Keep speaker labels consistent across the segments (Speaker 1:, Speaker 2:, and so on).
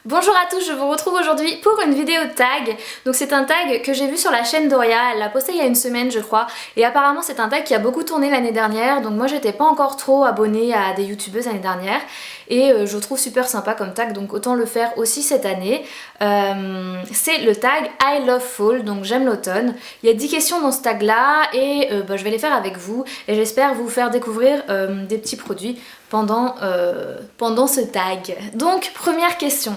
Speaker 1: Bonjour à tous, je vous retrouve aujourd'hui pour une vidéo tag. Donc c'est un tag que j'ai vu sur la chaîne Doria, elle l'a posté il y a une semaine je crois. Et apparemment c'est un tag qui a beaucoup tourné l'année dernière. Donc moi j'étais pas encore trop abonnée à des youtubeuses l'année dernière. Et je le trouve super sympa comme tag, donc autant le faire aussi cette année. C'est le tag I love fall, donc j'aime l'automne. Il y a 10 questions dans ce tag là et je vais les faire avec vous. Et j'espère vous faire découvrir des petits produits pendant ce tag. Donc première question,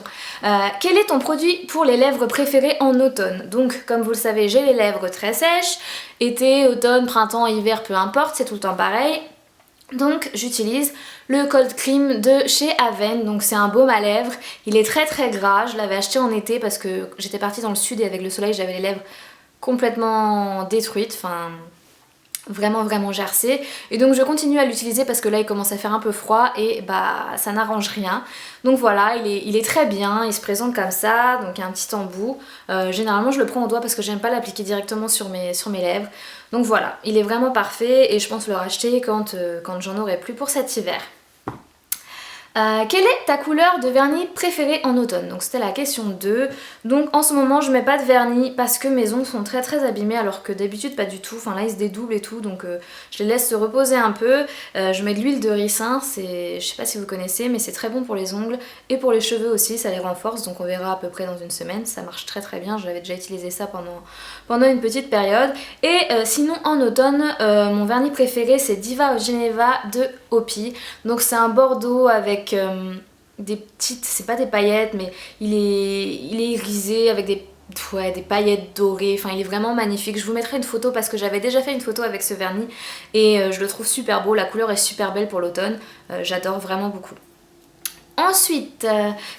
Speaker 1: quel est ton produit pour les lèvres préféré en automne? Donc comme vous le savez j'ai les lèvres très sèches, été, automne, printemps, hiver, peu importe, c'est tout le temps pareil. Donc j'utilise le Cold Cream de chez Aven, donc c'est un baume à lèvres, il est très très gras, je l'avais acheté en été parce que j'étais partie dans le sud et avec le soleil j'avais les lèvres complètement détruites, enfin vraiment gercé, et donc je continue à l'utiliser parce que là il commence à faire un peu froid et ça n'arrange rien. Donc voilà, il est très bien, il se présente comme ça, donc il y a un petit embout. Généralement je le prends au doigt parce que j'aime pas l'appliquer directement sur mes lèvres. Donc voilà, il est vraiment parfait et je pense le racheter quand j'en aurai plus pour cet hiver. Quelle est ta couleur de vernis préférée en automne? Donc c'était la question 2. Donc en ce moment je mets pas de vernis parce que mes ongles sont très abîmés alors que d'habitude pas du tout. Enfin là ils se dédoublent et tout, donc je les laisse se reposer un peu. Je mets de l'huile de ricin, je sais pas si vous connaissez mais c'est très bon pour les ongles et pour les cheveux aussi, ça les renforce, donc on verra à peu près dans une semaine. Ça marche très bien, j'avais déjà utilisé ça pendant une petite période. Et sinon en automne mon vernis préféré c'est Diva of Geneva de Hopi. Donc c'est un bordeaux avec des petites, c'est pas des paillettes mais il est irisé avec des paillettes dorées, enfin il est vraiment magnifique. Je vous mettrai une photo parce que j'avais déjà fait une photo avec ce vernis et je le trouve super beau, la couleur est super belle pour l'automne, j'adore vraiment beaucoup. Ensuite,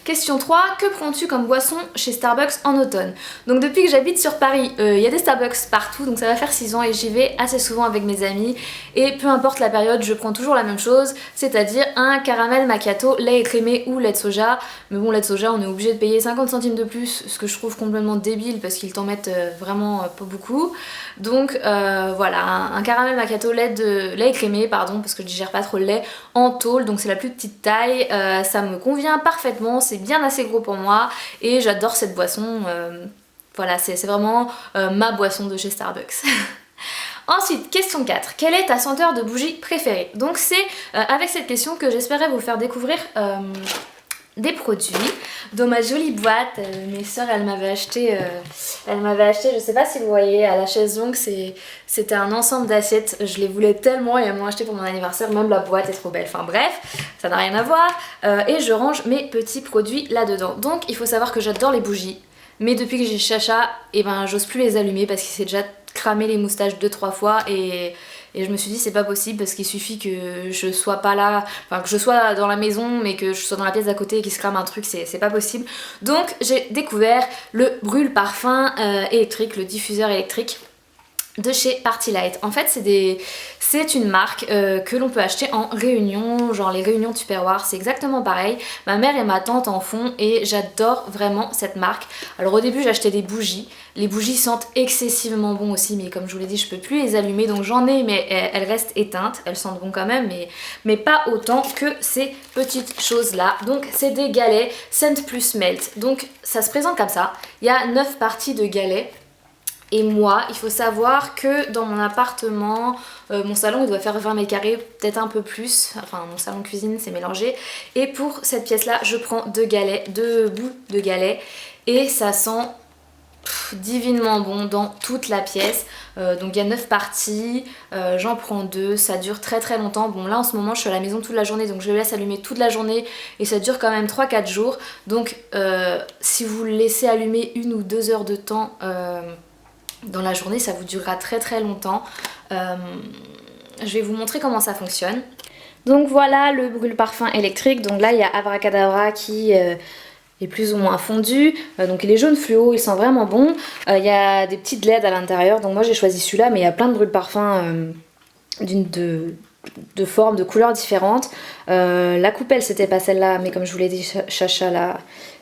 Speaker 1: question 3, que prends-tu comme boisson chez Starbucks en automne? Donc depuis que j'habite sur Paris, il y a des Starbucks partout, donc ça va faire 6 ans et j'y vais assez souvent avec mes amis. Et peu importe la période, je prends toujours la même chose, c'est-à-dire un caramel macchiato, lait écrémé ou lait de soja. Mais bon, lait de soja, on est obligé de payer 50 centimes de plus, ce que je trouve complètement débile parce qu'ils t'en mettent vraiment pas beaucoup. Donc voilà, un caramel macchiato, lait écrémé, pardon, parce que je digère pas trop le lait, en tôle, donc c'est la plus petite taille, ça me convient parfaitement, c'est bien assez gros pour moi et j'adore cette boisson. Voilà, c'est vraiment ma boisson de chez Starbucks. Ensuite, question 4. Quelle est ta senteur de bougie préférée? Donc c'est avec cette question que j'espérais vous faire découvrir des produits. Dans ma jolie boîte, mes soeurs elles m'avaient acheté, je sais pas si vous voyez, à la chaise longue, c'était un ensemble d'assiettes, je les voulais tellement et elles m'ont acheté pour mon anniversaire, même la boîte est trop belle, enfin bref, ça n'a rien à voir, et je range mes petits produits là-dedans. Donc il faut savoir que j'adore les bougies, mais depuis que j'ai Chacha, j'ose plus les allumer parce qu'il s'est déjà cramé les moustaches 2-3 fois et je me suis dit c'est pas possible parce qu'il suffit que je sois pas là, enfin que je sois dans la maison mais que je sois dans la pièce d'à côté et qu'il se crame un truc, c'est pas possible. Donc j'ai découvert le brûle parfum électrique, le diffuseur électrique de chez Party Light. En fait c'est une marque que l'on peut acheter en réunion, genre les réunions Tupperware, c'est exactement pareil. Ma mère et ma tante en font et j'adore vraiment cette marque. Alors au début j'achetais des bougies, les bougies sentent excessivement bon aussi mais comme je vous l'ai dit je peux plus les allumer donc j'en ai mais elles restent éteintes, elles sentent bon quand même mais pas autant que ces petites choses là. Donc c'est des galets Scent plus Melt, donc ça se présente comme ça, il y a 9 parties de galets. Et moi, il faut savoir que dans mon appartement, mon salon il doit faire 20 mètres carrés, peut-être un peu plus, enfin mon salon cuisine c'est mélangé. Et pour cette pièce là, je prends 2 bouts de galets et ça sent divinement bon dans toute la pièce. Donc il y a 9 parties, j'en prends 2, ça dure très longtemps. Bon là en ce moment je suis à la maison toute la journée donc je le laisse allumer toute la journée et ça dure quand même 3-4 jours. Donc si vous le laissez allumer 1 ou 2 heures de temps dans la journée, ça vous durera très longtemps. Je vais vous montrer comment ça fonctionne. Donc voilà le brûle parfum électrique. Donc là il y a Abracadabra qui est plus ou moins fondu. Donc il est jaune fluo, il sent vraiment bon. Il y a des petites LED à l'intérieur. Donc moi j'ai choisi celui-là mais il y a plein de brûle parfum de formes, de couleurs différentes. La coupelle c'était pas celle-là mais comme je vous l'ai dit, Chacha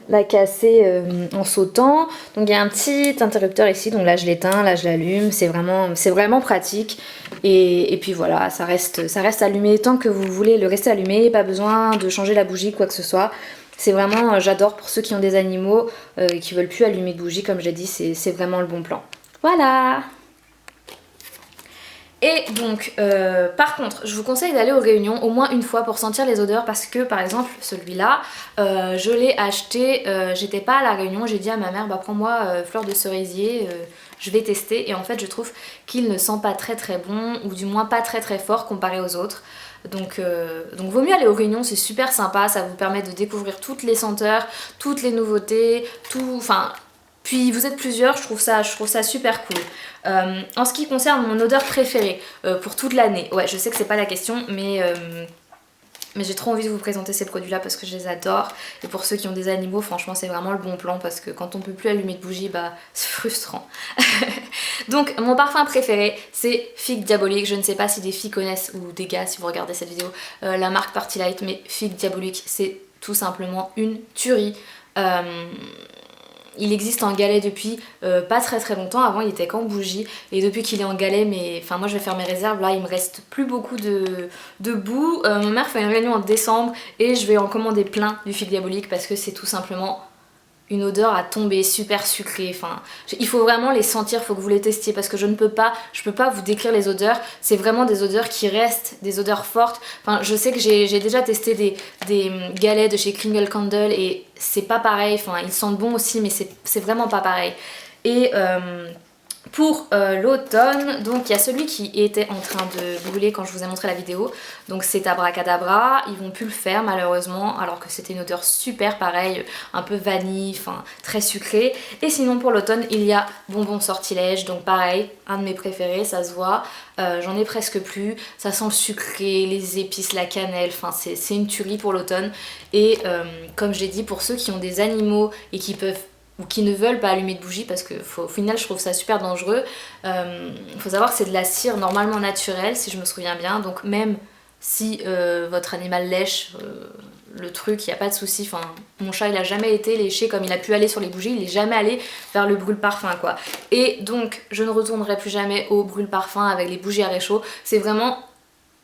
Speaker 1: l'a cassé en sautant. Donc il y a un petit interrupteur ici, donc là je l'éteins, là je l'allume, c'est vraiment pratique. Et puis voilà, ça reste allumé tant que vous voulez le rester allumé, pas besoin de changer la bougie, quoi que ce soit. C'est vraiment, j'adore pour ceux qui ont des animaux et qui veulent plus allumer de bougies, comme j'ai dit, c'est vraiment le bon plan. Voilà. Et donc, par contre, je vous conseille d'aller aux réunions au moins une fois pour sentir les odeurs parce que, par exemple, celui-là, je l'ai acheté, j'étais pas à la réunion, j'ai dit à ma mère, bah prends-moi fleur de cerisier, je vais tester. Et en fait, je trouve qu'il ne sent pas très très bon, ou du moins pas très très fort comparé aux autres. Donc vaut mieux aller aux réunions, c'est super sympa, ça vous permet de découvrir toutes les senteurs, toutes les nouveautés, tout, enfin... Puis vous êtes plusieurs, je trouve ça super cool. En ce qui concerne mon odeur préférée pour toute l'année, ouais je sais que c'est pas la question, mais j'ai trop envie de vous présenter ces produits là parce que je les adore. Et pour ceux qui ont des animaux, franchement c'est vraiment le bon plan parce que quand on peut plus allumer de bougie, bah c'est frustrant. Donc mon parfum préféré c'est Figue Diabolique. Je ne sais pas si des filles connaissent ou des gars si vous regardez cette vidéo la marque Party Light, mais Figue Diabolique c'est tout simplement une tuerie. Il existe en galet depuis pas très très longtemps, avant il était qu'en bougie et depuis qu'il est en galet, mais enfin moi je vais faire mes réserves, là il me reste plus beaucoup de bout. Ma mère fait une réunion en décembre et je vais en commander plein du Figue Diabolique parce que c'est tout simplement une odeur à tomber, super sucrée, enfin il faut vraiment les sentir, il faut que vous les testiez parce que je peux pas vous décrire les odeurs, c'est vraiment des odeurs qui restent, des odeurs fortes. Enfin je sais que j'ai déjà testé des galets de chez Kringle Candle et c'est pas pareil, enfin ils sentent bon aussi mais c'est vraiment pas pareil. Et pour l'automne, donc il y a celui qui était en train de brûler quand je vous ai montré la vidéo, donc c'est Abracadabra. Ils vont plus le faire malheureusement alors que c'était une odeur super pareille, un peu vanille, enfin très sucrée. Et sinon pour l'automne il y a Bonbon Sortilège, donc pareil, un de mes préférés, ça se voit, j'en ai presque plus, ça sent le sucré, les épices, la cannelle, enfin c'est une tuerie pour l'automne. Et comme j'ai dit, pour ceux qui ont des animaux et qui peuvent ou qui ne veulent pas allumer de bougie parce que au final je trouve ça super dangereux. Faut savoir que c'est de la cire normalement naturelle si je me souviens bien, donc même si votre animal lèche le truc, il n'y a pas de souci. Enfin, mon chat il a jamais été léché comme il a pu aller sur les bougies, il est jamais allé vers le brûle-parfum quoi. Et donc je ne retournerai plus jamais au brûle-parfum avec les bougies à réchaud, c'est vraiment...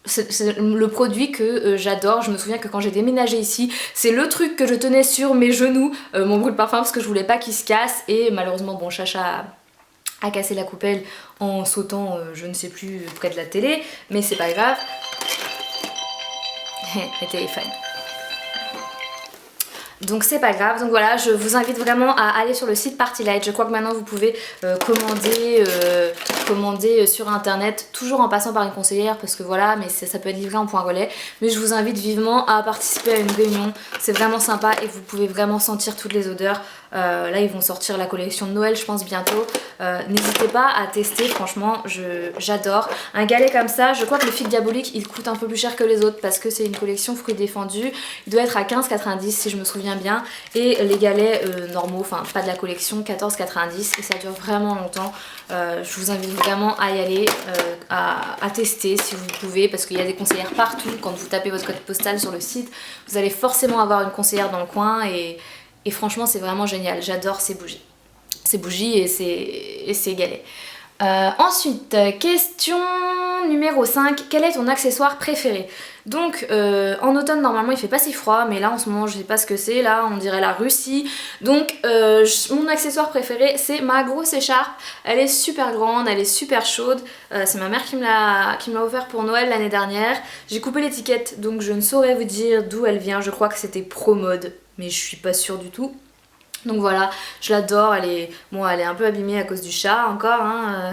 Speaker 1: C'est le produit que j'adore. Je me souviens que quand j'ai déménagé ici, c'est le truc que je tenais sur mes genoux, mon brûle-parfum, parce que je voulais pas qu'il se casse. Et malheureusement, bon, Chacha a cassé la coupelle en sautant, je ne sais plus, près de la télé, mais c'est pas grave. Le téléphone. Donc c'est pas grave, donc voilà, je vous invite vraiment à aller sur le site Party Light. Je crois que maintenant vous pouvez commander sur internet, toujours en passant par une conseillère parce que voilà, mais ça peut être livré en point relais. Mais je vous invite vivement à participer à une réunion, c'est vraiment sympa et vous pouvez vraiment sentir toutes les odeurs. Là ils vont sortir la collection de Noël je pense bientôt. N'hésitez pas à tester, franchement j'adore. Un galet comme ça, je crois que le Figue Diabolique il coûte un peu plus cher que les autres parce que c'est une collection fruits défendus. Il doit être à 15,90 si je me souviens bien, et les galets normaux, enfin pas de la collection, 14,90 et ça dure vraiment longtemps. Je vous invite vraiment à y aller, à tester si vous pouvez parce qu'il y a des conseillères partout. Quand vous tapez votre code postal sur le site, vous allez forcément avoir une conseillère dans le coin et franchement c'est vraiment génial, j'adore ces bougies et ces galets. Ensuite, question numéro 5, quel est ton accessoire préféré? Donc en automne normalement il fait pas si froid, mais là en ce moment je sais pas ce que c'est, là on dirait la Russie. Donc mon accessoire préféré c'est ma grosse écharpe, elle est super grande, elle est super chaude, c'est ma mère qui me l'a offert pour Noël l'année dernière. J'ai coupé l'étiquette donc je ne saurais vous dire d'où elle vient, je crois que c'était Promode, mais je suis pas sûre du tout. Donc voilà, je l'adore, elle est un peu abîmée à cause du chat encore, hein.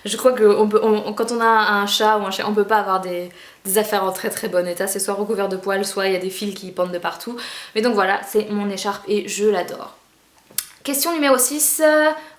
Speaker 1: Je crois que quand on a un chat ou un chien, on peut pas avoir des affaires en très très bon état, c'est soit recouvert de poils, soit il y a des fils qui pendent de partout. Mais donc voilà, c'est mon écharpe et je l'adore. Question numéro 6,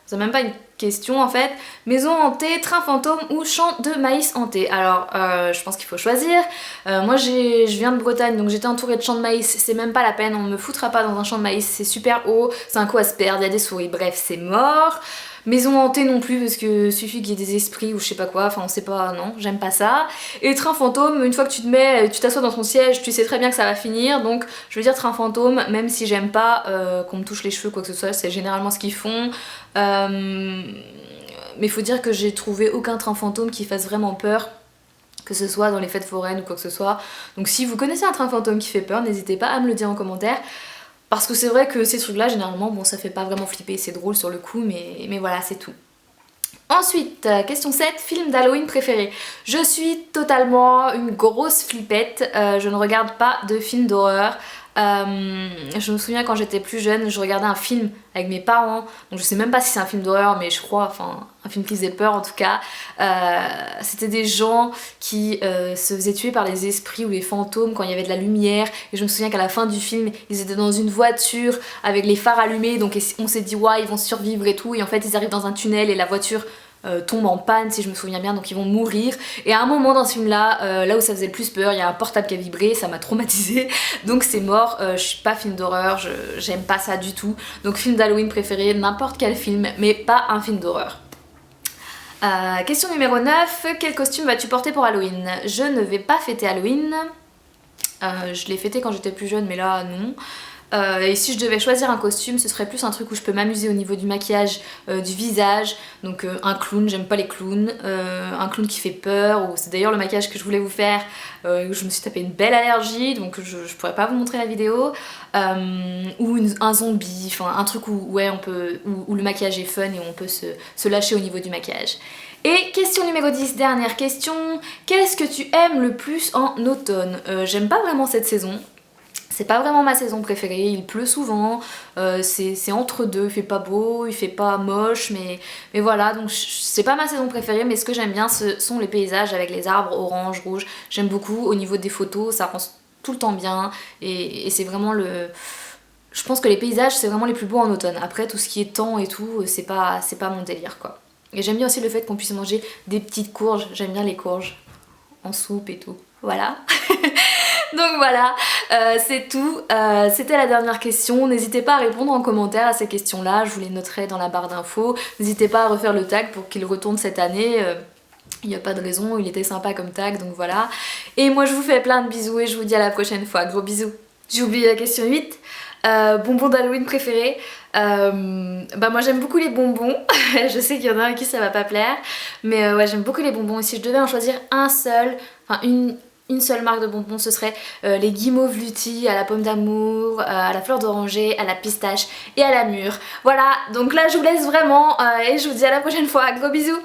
Speaker 1: c'est même pas une question en fait. Maison hantée, train fantôme ou champ de maïs hanté? Alors je pense qu'il faut choisir. Moi je viens de Bretagne donc j'étais entourée de champs de maïs, c'est même pas la peine, on me foutra pas dans un champ de maïs, c'est super haut, c'est un coup à se perdre, il y a des souris, bref c'est mort. Maison hantée non plus parce que suffit qu'il y ait des esprits ou je sais pas quoi, enfin on sait pas, non, j'aime pas ça. Et train fantôme, une fois que tu t'assois dans ton siège, tu sais très bien que ça va finir, donc je veux dire train fantôme, même si j'aime pas qu'on me touche les cheveux quoi que ce soit, c'est généralement ce qu'ils font. Mais faut dire que j'ai trouvé aucun train fantôme qui fasse vraiment peur, que ce soit dans les fêtes foraines ou quoi que ce soit. Donc si vous connaissez un train fantôme qui fait peur, n'hésitez pas à me le dire en commentaire. Parce que c'est vrai que ces trucs là généralement bon ça fait pas vraiment flipper, c'est drôle sur le coup mais voilà c'est tout. Ensuite, question 7, film d'Halloween préféré. Je suis totalement une grosse flippette, je ne regarde pas de films d'horreur. Je me souviens quand j'étais plus jeune, je regardais un film avec mes parents, donc je sais même pas si c'est un film d'horreur, mais je crois, enfin un film qui faisait peur en tout cas. C'était des gens qui se faisaient tuer par les esprits ou les fantômes quand il y avait de la lumière, et je me souviens qu'à la fin du film, ils étaient dans une voiture avec les phares allumés, donc on s'est dit ouais ils vont survivre et tout, et en fait ils arrivent dans un tunnel et la voiture tombe en panne si je me souviens bien, donc ils vont mourir. Et à un moment dans ce film là, là où ça faisait le plus peur, il y a un portable qui a vibré, ça m'a traumatisée, donc c'est mort. Je suis pas film d'horreur, j'aime pas ça du tout, donc film d'Halloween préféré, n'importe quel film, mais pas un film d'horreur. Question numéro 9, quel costume vas-tu porter pour Halloween? Je ne vais pas fêter Halloween, je l'ai fêté quand j'étais plus jeune mais là non. Et si je devais choisir un costume, ce serait plus un truc où je peux m'amuser au niveau du maquillage, du visage, donc un clown, j'aime pas les clowns, un clown qui fait peur, ou c'est d'ailleurs le maquillage que je voulais vous faire, où je me suis tapé une belle allergie, donc je pourrais pas vous montrer la vidéo, ou un zombie, enfin un truc où, ouais, où le maquillage est fun et où on peut se lâcher au niveau du maquillage. Et question numéro 10, dernière question, qu'est-ce que tu aimes le plus en automne? J'aime pas vraiment cette saison. C'est pas vraiment ma saison préférée, il pleut souvent, c'est entre deux, il fait pas beau, il fait pas moche, mais voilà, donc c'est pas ma saison préférée, mais ce que j'aime bien ce sont les paysages avec les arbres orange, rouge, j'aime beaucoup. Au niveau des photos, ça rend tout le temps bien, et c'est vraiment le... Je pense que les paysages c'est vraiment les plus beaux en automne. Après tout ce qui est temps et tout, c'est pas mon délire quoi. Et j'aime bien aussi le fait qu'on puisse manger des petites courges, j'aime bien les courges en soupe et tout, voilà. Donc voilà, c'est tout, c'était la dernière question. N'hésitez pas à répondre en commentaire à ces questions là, je vous les noterai dans la barre d'infos. N'hésitez pas à refaire le tag pour qu'il retourne cette année, il n'y a pas de raison, il était sympa comme tag, donc voilà. Et moi je vous fais plein de bisous et je vous dis à la prochaine fois, gros bisous. J'ai oublié la question 8, bonbons d'Halloween préférés. Bah moi j'aime beaucoup les bonbons, je sais qu'il y en a à qui ça va pas plaire, mais ouais j'aime beaucoup les bonbons, et si je devais en choisir un seul, enfin une seule marque de bonbons, ce serait les guimauves lutti à la pomme d'amour, à la fleur d'oranger, à la pistache et à la mûre. Voilà, donc là je vous laisse vraiment et je vous dis à la prochaine fois, gros bisous.